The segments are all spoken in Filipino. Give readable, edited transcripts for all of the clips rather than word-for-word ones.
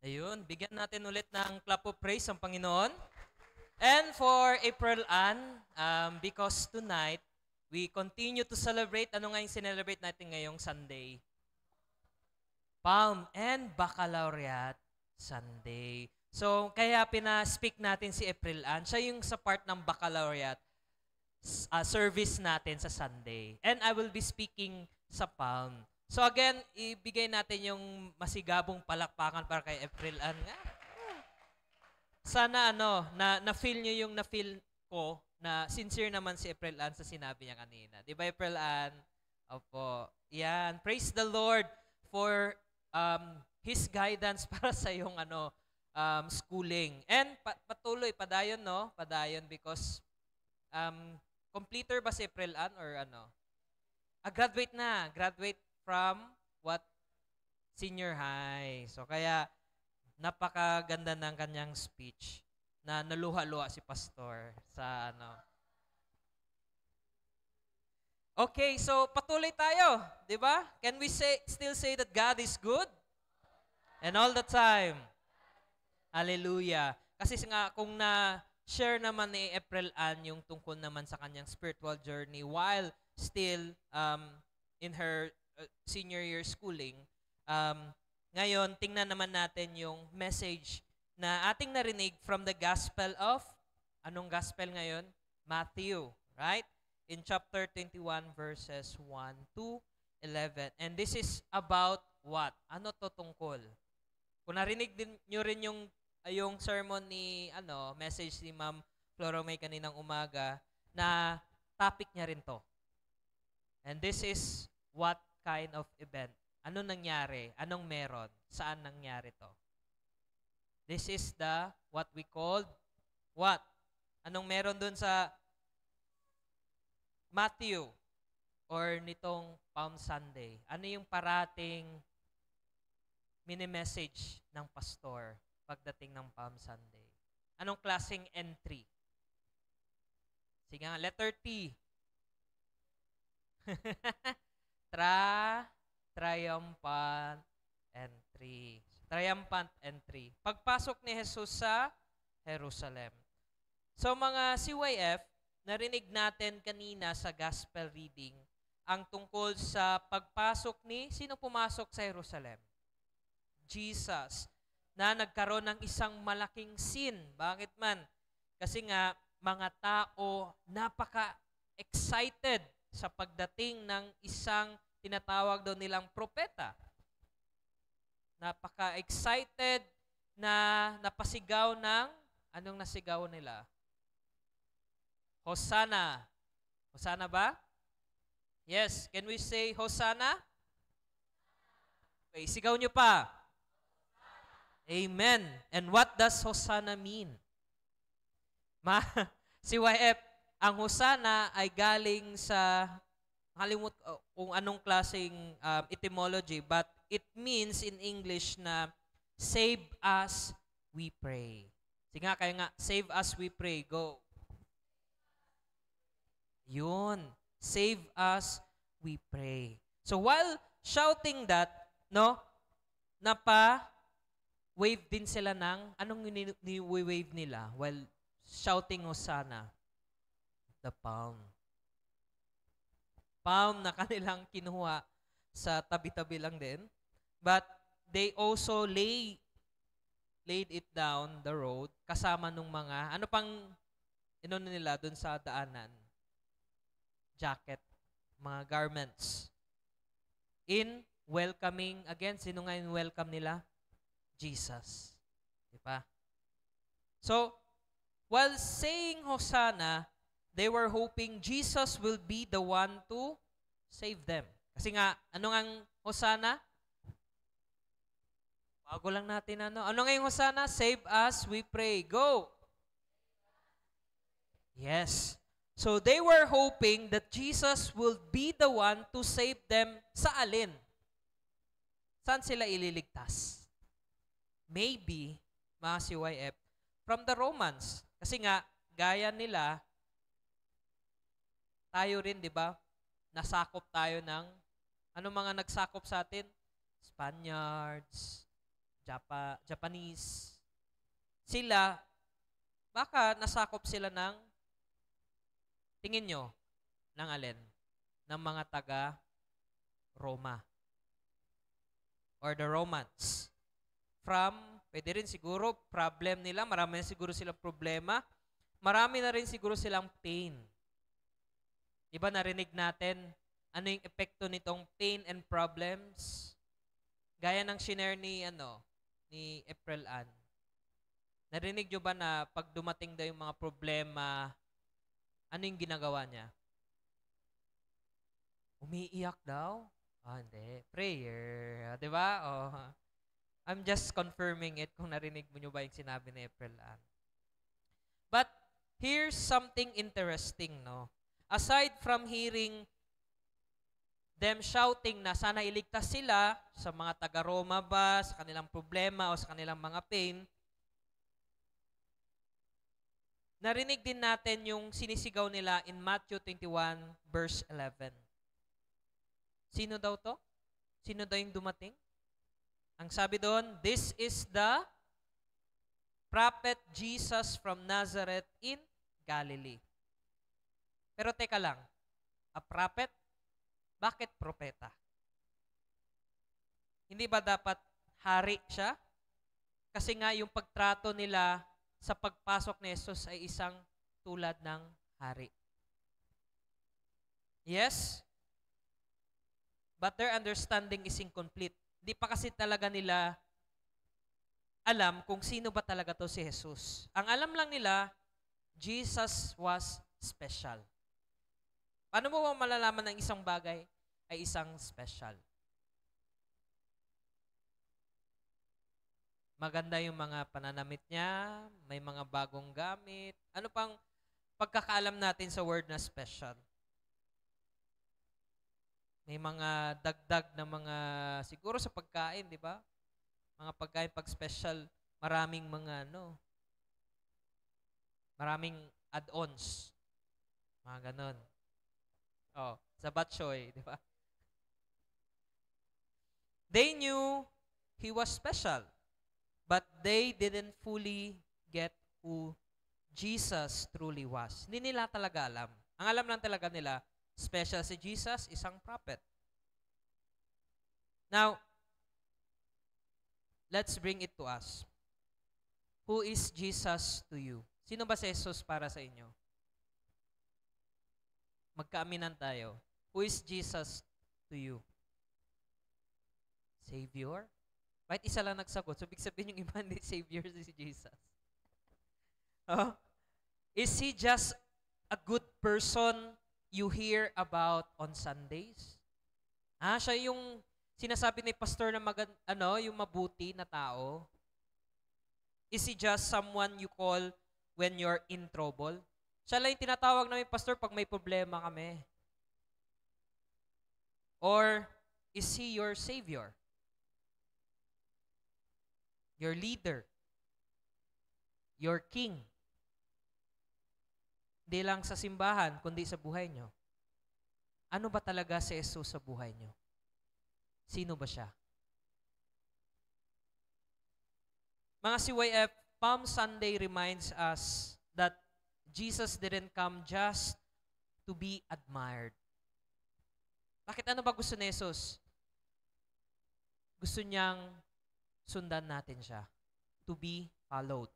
Ayun, bigyan natin ulit ng clap of praise ang Panginoon. And for April Ann, because tonight, we continue to celebrate. Ano nga yung sinelebrate natin ngayong Sunday? Palm and Baccalaureate Sunday. So, kaya pina-speak natin si April Ann. Siya yung sa part ng Baccalaureate service natin sa Sunday. And I will be speaking sa Palm. So again, ibigay natin yung masigabong palakpakan para kay April Ann. Sana na-feel nyo yung na-feel ko na sincere naman si April Ann sa sinabi niya kanina. Di ba, April Ann? Opo. Yan. Praise the Lord for His guidance para sa yung schooling. And patuloy, padayon, no? Padayon because completer ba si April Ann or ano? Graduate na. Graduate from what? Senior high. So kaya napakaganda ng kanyang speech na naluha-luha si pastor sa ano. Okay, so patuloy tayo, 'di ba? Can we still say that God is good? And all the time. Hallelujah. Kasi nga kung na-share naman ni April Ann yung tungkol naman sa kanyang spiritual journey while still in her senior year schooling, ngayon, tingnan naman natin yung message na ating narinig from the Gospel of, anong Gospel ngayon? Matthew, right? In chapter 21, verses 1 to 11. And this is about what? Ano to tungkol? Kung narinig nyo rin yung sermon ni, message ni Ma'am Floromay kaninang umaga, na topic niya rin to. And this is what kind of event? Ano nangyari? Anong meron? Saan nangyari to? This is what we called, what? Anong meron dun sa Matthew or nitong Palm Sunday? Ano yung parating mini-message ng pastor pagdating ng Palm Sunday? Anong klaseng entry? Sige nga, letter T. Triumphant entry. Triumphant entry. Pagpasok ni Jesus sa Jerusalem. So mga CYF, narinig natin kanina sa gospel reading ang tungkol sa pagpasok ni, sino pumasok sa Jerusalem? Jesus, na nagkaroon ng isang malaking sin. Bakit man? Kasi nga, mga tao napaka-excited sa pagdating ng isang tinatawag daw nilang propeta. Napaka-excited na napasigaw ng, anong nasigaw nila? Hosanna. Hosanna ba? Yes. Can we say Hosanna? Okay, sigaw nyo pa. Amen. And what does Hosanna mean? Si YF, ang Hosanna ay galing sa, kalimut kung anong klaseng etymology, but it means in English na save us, we pray. Sige nga, kaya nga, save us, we pray. Go. Yun. Save us, we pray. So while shouting that, wave din sila ng, anong ni-wave nila while shouting Hosanna? The palm. Palm na kanilang kinuha sa tabi-tabi lang din. But they also laid it down the road kasama nung mga, ano pang nila dun sa daanan? Jacket, mga garments. In welcoming, again, sino nga yung welcome nila? Jesus. Diba? So, while saying Hosanna, they were hoping Jesus will be the one to save them. Kasi nga, ano nga Hosanna? Bago lang natin Ano nga yung Hosanna? Save us, we pray. Go! Yes. So they were hoping that Jesus will be the one to save them sa alin? Saan sila ililigtas? Maybe, mga CYF, from the Romans. Kasi nga, gaya nila, tayo rin, di ba? Nasakop tayo ng, ano mga nagsakop sa atin? Spaniards, Japanese, sila, baka nasakop sila ng, tingin nyo, ng alin? Ng mga taga-Roma or the Romans. Pwede rin siguro, problem nila, marami na siguro silang problema, marami na rin siguro silang pain. Diba narinig natin, ano yung epekto nitong pain and problems? Gaya ng shinare ni April Ann. Narinig nyo ba na pag dumating daw yung mga problema, ano yung ginagawa niya? Umiiyak daw? Hindi. Prayer. Di ba? Oh. I'm just confirming it kung narinig mo nyo ba yung sinabi ni April Ann. But here's something interesting, no? Aside from hearing them shouting na sana iligtas sila sa mga taga-Roma ba, sa kanilang problema o sa kanilang mga pain, narinig din natin yung sinisigaw nila in Matthew 21 verse 11. Sino daw to? Sino daw yung dumating? Ang sabi doon, this is the prophet Jesus from Nazareth in Galilee. Pero teka lang, a prophet? Bakit propeta? Hindi ba dapat hari siya? Kasi nga yung pagtrato nila sa pagpasok ni Jesus ay isang tulad ng hari. Yes? But their understanding is incomplete. Hindi pa kasi talaga nila alam kung sino ba talaga to si Jesus. Ang alam lang nila, Jesus was special. Paano mo malalaman ng isang bagay ay isang special? Maganda yung mga pananamit niya, may mga bagong gamit. Ano pang pagkakaalam natin sa word na special? May mga dagdag na mga, siguro sa pagkain, di ba? Mga pagkain pag special, maraming mga maraming add-ons. Mga ganon. Oh, sa batchoy, di ba? They knew he was special, but they didn't fully get who Jesus truly was. Hindi nila talaga alam. Ang alam lang talaga nila, special si Jesus, isang prophet. Now, let's bring it to us. Who is Jesus to you? Sino ba si Jesus para sa inyo? Magkaaminan tayo. Who is Jesus to you? Savior? Kahit isa lang nagsagot, so big sabihin yung iba hindi Savior si Jesus. Oh? Is He just a good person you hear about on Sundays? Siya yung sinasabi ni pastor na yung mabuti na tao? Is He just someone you call when you're in trouble? Siya lang yung tinatawag namin, pastor, pag may problema kami. Or is He your Savior? Your leader? Your King? Hindi lang sa simbahan, kundi sa buhay nyo. Ano ba talaga si Jesus sa buhay nyo? Sino ba siya? Mga CYF, Palm Sunday reminds us that Jesus didn't come just to be admired. Bakit ano ba gusto ni Jesus? Gusto niyang sundan natin siya. To be followed.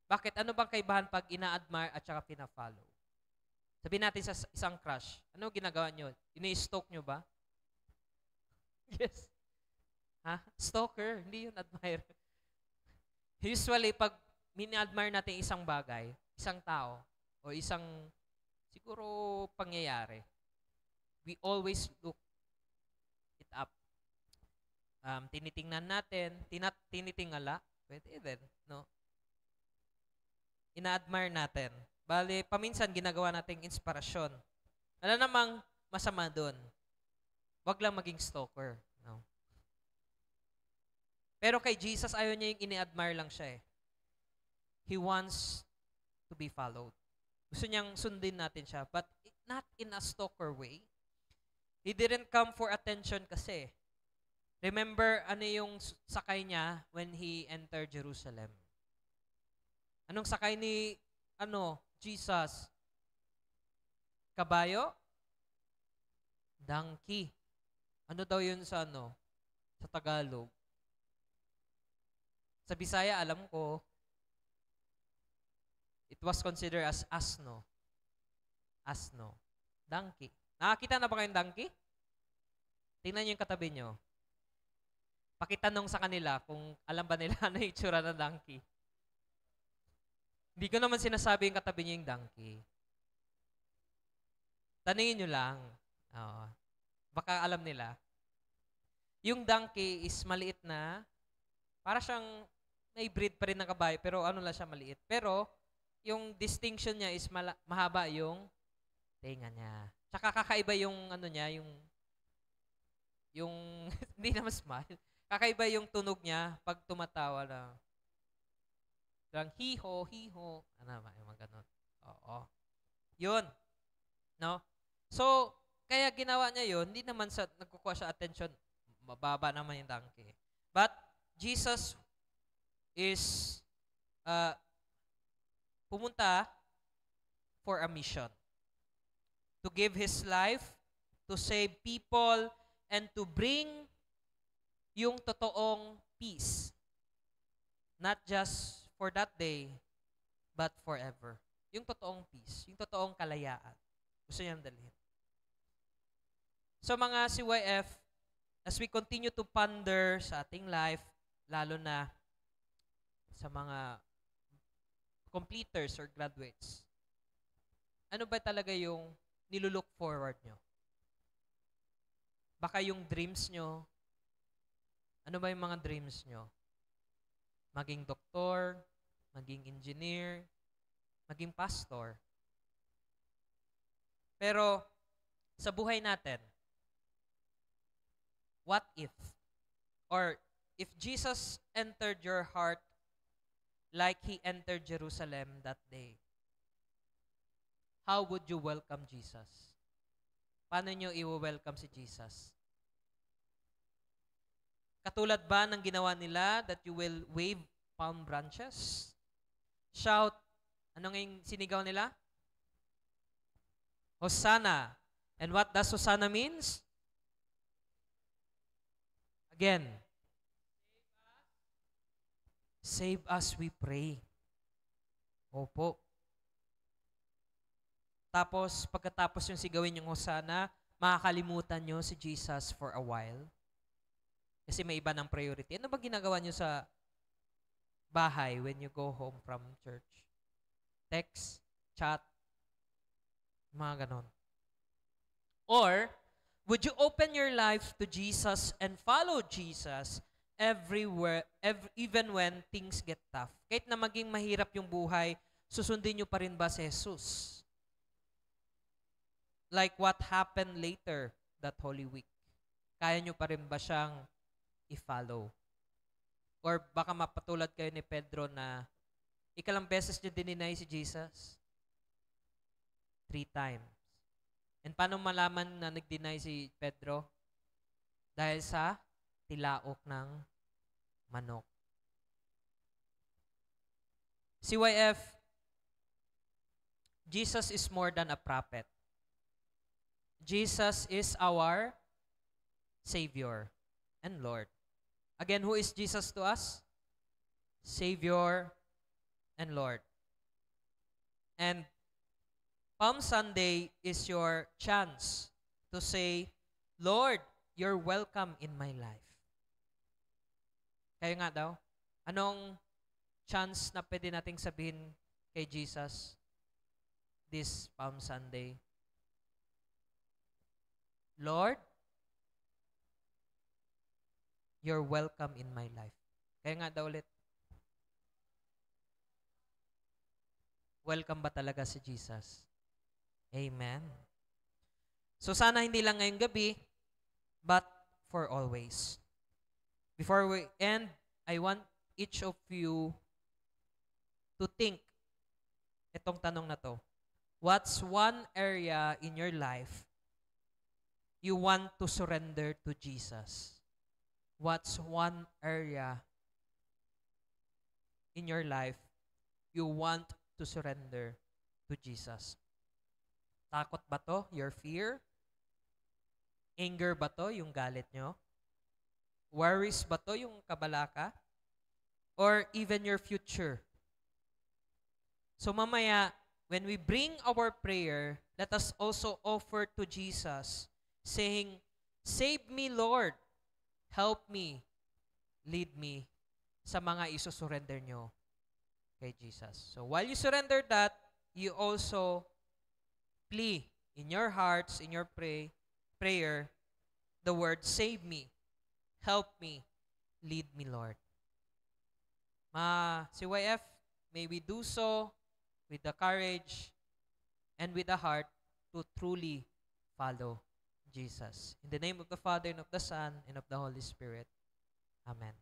Bakit? Ano bang kaibahan pag ina-admire at saka pina-follow? Sabihin natin sa isang crush, ano ginagawa nyo? Ini-stalk nyo ba? Yes. Stalker, hindi yun admire. Usually, pag mina-admire natin isang bagay, isang tao, o isang siguro pangyayari, we always look it up. Tinitingnan natin, tinitingala, pwede din, no? Ina-admire natin. Bale, paminsan ginagawa nating inspirasyon. Ano namang masama doon? Wag lang maging stalker. No? Pero kay Jesus, ayaw niya yung ini-admire lang siya eh. He wants to be followed. Gusto niyang sundin natin siya, but not in a stalker way. He didn't come for attention kasi. Remember, ano yung sakay niya when he entered Jerusalem? Anong sakay ni, Jesus? Kabayo? Donkey. Ano daw yun sa sa Tagalog? Sa Bisaya, alam ko, it was considered as asno. Asno. Donkey. Nakakita na ba kayong donkey? Tingnan niyo yung katabi niyo. Pakitanong sa kanila kung alam ba nila ano yung itsura ng donkey. Hindi ko naman sinasabi yung katabi niyo yung donkey. Tanungin niyo lang. Oo. Baka alam nila. Yung donkey is maliit na, para siyang may breed pa rin ng kabayo, pero ano lang siya maliit. Pero, yung distinction niya is mahaba yung tenga niya. Tsaka kakaiba yung niya, yung hindi naman smile. Kakaiba yung tunog niya pag tumatawa na. Lang hiho, hiho. Ano ba, yung mga ganun. Oo. Yun. No? So, kaya ginawa niya yun, hindi naman sa nagkukuha siya attention. Mababa naman yung donkey. But, Jesus is pumunta for a mission. To give His life, to save people, and to bring yung totoong peace. Not just for that day, but forever. Yung totoong peace, yung totoong kalayaan. Gusto niyang dalhin. So mga CYF, as we continue to ponder sa ating life, lalo na sa mga completers or graduates, ano ba talaga yung nilulook forward nyo? Baka yung dreams nyo, ano ba yung mga dreams nyo? Maging doktor, maging engineer, maging pastor. Pero sa buhay natin, what if? Or if Jesus entered your heart like He entered Jerusalem that day, how would you welcome Jesus? Paano nyo i-welcome si Jesus? Katulad ba ng ginawa nila that you will wave palm branches? Shout, ano yung sinigaw nila? Hosanna. And what does Hosanna means? Again, save us, we pray. Opo. Tapos, pagkatapos yung sigawin yung Hosanna, makakalimutan nyo si Jesus for a while. Kasi may iba ng priority. Ano ba ginagawa nyo sa bahay when you go home from church? Text, chat, mga ganon. Or, would you open your life to Jesus and follow Jesus everywhere, even when things get tough? Kahit na maging mahirap yung buhay, susundin nyo pa rin ba si Jesus? Like what happened later that Holy Week? Kaya nyo pa rin ba siyang i-follow? Or baka mapatulad kayo ni Pedro na ikalang beses nyo dininay si Jesus? 3 times. And paano malaman na nag-deny si Pedro? Dahil sa tilaok ng manok. CYF, Jesus is more than a prophet. Jesus is our Savior and Lord. Again, who is Jesus to us? Savior and Lord. And Palm Sunday is your chance to say, Lord, you're welcome in my life. Kayo nga daw, anong chance na pwede nating sabihin kay Jesus this Palm Sunday? Lord, you're welcome in my life. Kaya nga daw ulit. Welcome ba talaga si Jesus? Amen. So sana hindi lang ngayong gabi, but for always. Before we end, I want each of you to think itong tanong na to. What's one area in your life you want to surrender to Jesus? what's one area in your life you want to surrender to Jesus? Takot ba to? Your fear? Anger ba to? Yung galit nyo? Worries ba to? Yung kabalaka? Or even your future? So mamaya, when we bring our prayer, let us also offer to Jesus, saying, "Save me, Lord. Help me. Lead me sa mga isusurrender nyo kay Jesus." So while you surrender that, you also plea in your hearts, in your prayer, the word, "Save me. Help me. Lead me, Lord." CYF, may we do so with the courage and with the heart to truly follow Jesus. In the name of the Father, and of the Son, and of the Holy Spirit. Amen.